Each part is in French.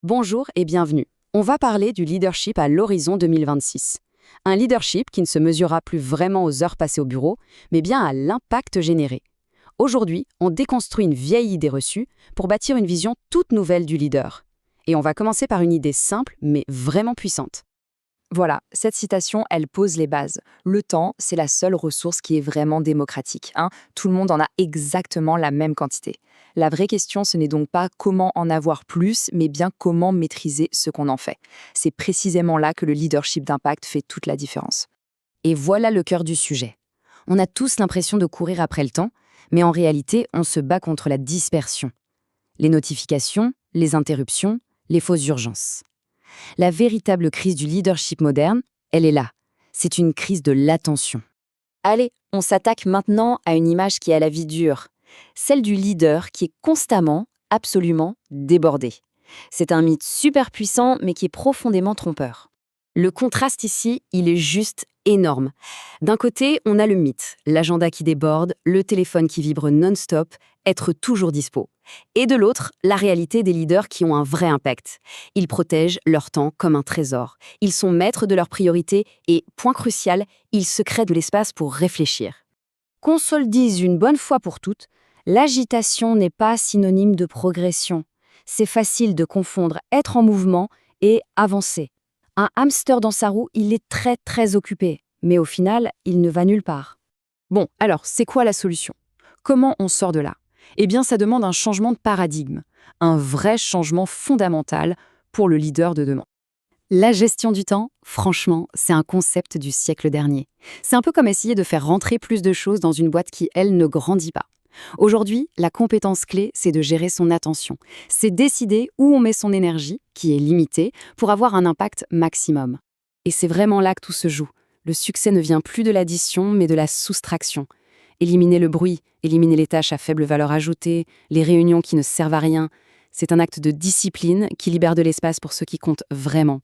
Bonjour et bienvenue. On va parler du leadership à l'horizon 2026. Un leadership qui ne se mesurera plus vraiment aux heures passées au bureau, mais bien à l'impact généré. Aujourd'hui, on déconstruit une vieille idée reçue pour bâtir une vision toute nouvelle du leader. Et on va commencer par une idée simple, mais vraiment puissante. Voilà, cette citation, elle pose les bases. Le temps, c'est la seule ressource qui est vraiment démocratique, hein. Tout le monde en a exactement la même quantité. La vraie question, ce n'est donc pas comment en avoir plus, mais bien comment maîtriser ce qu'on en fait. C'est précisément là que le leadership d'impact fait toute la différence. Et voilà le cœur du sujet. On a tous l'impression de courir après le temps, mais en réalité, on se bat contre la dispersion. Les notifications, les interruptions, les fausses urgences. La véritable crise du leadership moderne, elle est là. C'est une crise de l'attention. Allez, on s'attaque maintenant à une image qui a la vie dure. Celle du leader qui est constamment, absolument débordé. C'est un mythe super puissant, mais qui est profondément trompeur. Le contraste ici, il est juste énorme. D'un côté, on a le mythe, l'agenda qui déborde, le téléphone qui vibre non-stop, être toujours dispo. Et de l'autre, la réalité des leaders qui ont un vrai impact. Ils protègent leur temps comme un trésor. Ils sont maîtres de leurs priorités et, point crucial, ils se créent de l'espace pour réfléchir. Qu'on se le dise une bonne fois pour toutes, l'agitation n'est pas synonyme de progression. C'est facile de confondre être en mouvement et avancer. Un hamster dans sa roue, il est très occupé, mais au final, il ne va nulle part. Bon, alors, c'est quoi la solution? Comment on sort de là? Eh bien, ça demande un changement de paradigme, un vrai changement fondamental pour le leader de demain. La gestion du temps, franchement, c'est un concept du siècle dernier. C'est un peu comme essayer de faire rentrer plus de choses dans une boîte qui, elle, ne grandit pas. Aujourd'hui, la compétence clé, c'est de gérer son attention. C'est décider où on met son énergie, qui est limitée, pour avoir un impact maximum. Et c'est vraiment là que tout se joue. Le succès ne vient plus de l'addition, mais de la soustraction. Éliminer le bruit, éliminer les tâches à faible valeur ajoutée, les réunions qui ne servent à rien, c'est un acte de discipline qui libère de l'espace pour ce qui compte vraiment.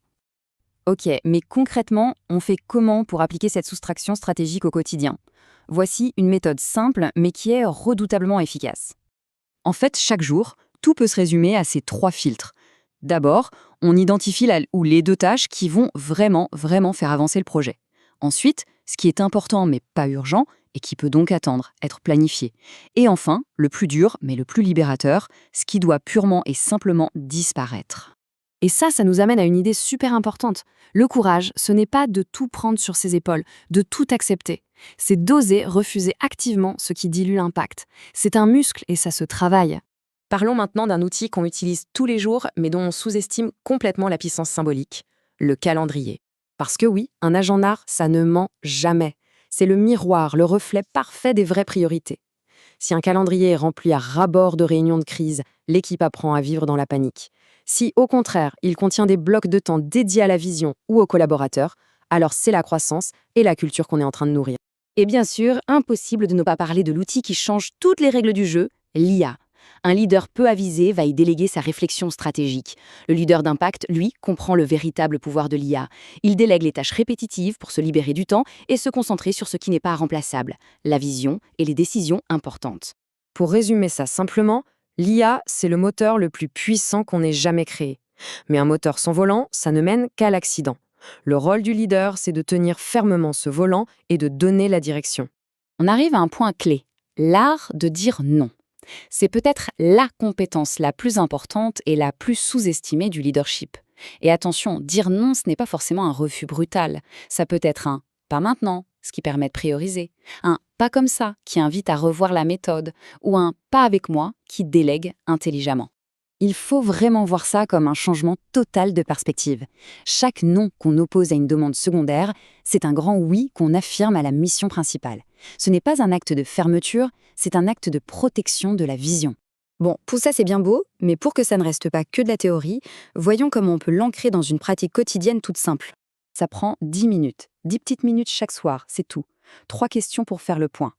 Ok, mais concrètement, on fait comment pour appliquer cette soustraction stratégique au quotidien? Voici une méthode simple, mais qui est redoutablement efficace. En fait, chaque jour, tout peut se résumer à ces 3 filtres. D'abord, on identifie la ou les 2 tâches qui vont vraiment faire avancer le projet. Ensuite, ce qui est important mais pas urgent et qui peut donc attendre, être planifié. Et enfin, le plus dur mais le plus libérateur, ce qui doit purement et simplement disparaître. Et ça nous amène à une idée super importante. Le courage, ce n'est pas de tout prendre sur ses épaules, de tout accepter. C'est d'oser refuser activement ce qui dilue l'impact. C'est un muscle et ça se travaille. Parlons maintenant d'un outil qu'on utilise tous les jours mais dont on sous-estime complètement la puissance symbolique, le calendrier. Parce que oui, un agenda, ça ne ment jamais. C'est le miroir, le reflet parfait des vraies priorités. Si un calendrier est rempli à ras-bord de réunions de crise, l'équipe apprend à vivre dans la panique. Si, au contraire, il contient des blocs de temps dédiés à la vision ou aux collaborateurs, alors c'est la croissance et la culture qu'on est en train de nourrir. Et bien sûr, impossible de ne pas parler de l'outil qui change toutes les règles du jeu, l'IA. Un leader peu avisé va y déléguer sa réflexion stratégique. Le leader d'impact, lui, comprend le véritable pouvoir de l'IA. Il délègue les tâches répétitives pour se libérer du temps et se concentrer sur ce qui n'est pas remplaçable, la vision et les décisions importantes. Pour résumer ça simplement, l'IA, c'est le moteur le plus puissant qu'on ait jamais créé. Mais un moteur sans volant, ça ne mène qu'à l'accident. Le rôle du leader, c'est de tenir fermement ce volant et de donner la direction. On arrive à un point clé, l'art de dire non. C'est peut-être la compétence la plus importante et la plus sous-estimée du leadership. Et attention, dire non, ce n'est pas forcément un refus brutal. Ça peut être un « pas maintenant », ce qui permet de prioriser, un « pas comme ça », qui invite à revoir la méthode, ou un « pas avec moi », qui délègue intelligemment. Il faut vraiment voir ça comme un changement total de perspective. Chaque non qu'on oppose à une demande secondaire, c'est un grand oui qu'on affirme à la mission principale. Ce n'est pas un acte de fermeture, c'est un acte de protection de la vision. Bon, tout ça c'est bien beau, mais pour que ça ne reste pas que de la théorie, voyons comment on peut l'ancrer dans une pratique quotidienne toute simple. Ça prend 10 minutes, 10 petites minutes chaque soir, c'est tout. 3 questions pour faire le point.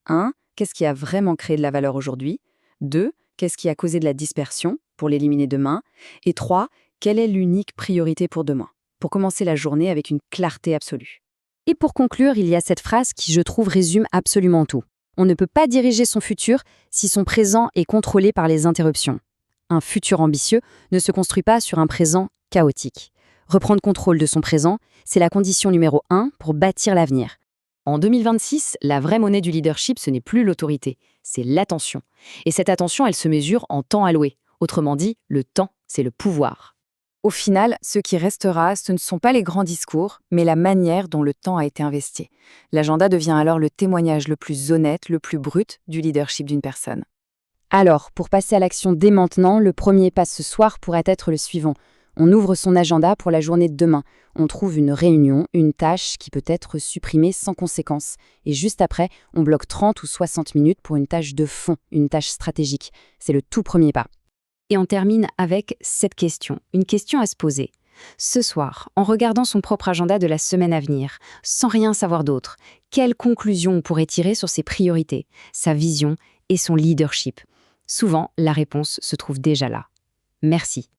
1. Qu'est-ce qui a vraiment créé de la valeur aujourd'hui? 2. Qu'est-ce qui a causé de la dispersion pour l'éliminer demain? Et 3. Quelle est l'unique priorité pour demain? Pour commencer la journée avec une clarté absolue. Et pour conclure, il y a cette phrase qui, je trouve, résume absolument tout. On ne peut pas diriger son futur si son présent est contrôlé par les interruptions. Un futur ambitieux ne se construit pas sur un présent chaotique. Reprendre contrôle de son présent, c'est la condition numéro 1 pour bâtir l'avenir. En 2026, la vraie monnaie du leadership, ce n'est plus l'autorité, c'est l'attention. Et cette attention, elle se mesure en temps alloué. Autrement dit, le temps, c'est le pouvoir. Au final, ce qui restera, ce ne sont pas les grands discours, mais la manière dont le temps a été investi. L'agenda devient alors le témoignage le plus honnête, le plus brut du leadership d'une personne. Alors, pour passer à l'action dès maintenant, le premier pas ce soir pourrait être le suivant. On ouvre son agenda pour la journée de demain. On trouve une réunion, une tâche qui peut être supprimée sans conséquence. Et juste après, on bloque 30 ou 60 minutes pour une tâche de fond, une tâche stratégique. C'est le tout premier pas. Et on termine avec cette question, une question à se poser. Ce soir, en regardant son propre agenda de la semaine à venir, sans rien savoir d'autre, quelle conclusion on pourrait tirer sur ses priorités, sa vision et son leadership? Souvent, la réponse se trouve déjà là. Merci.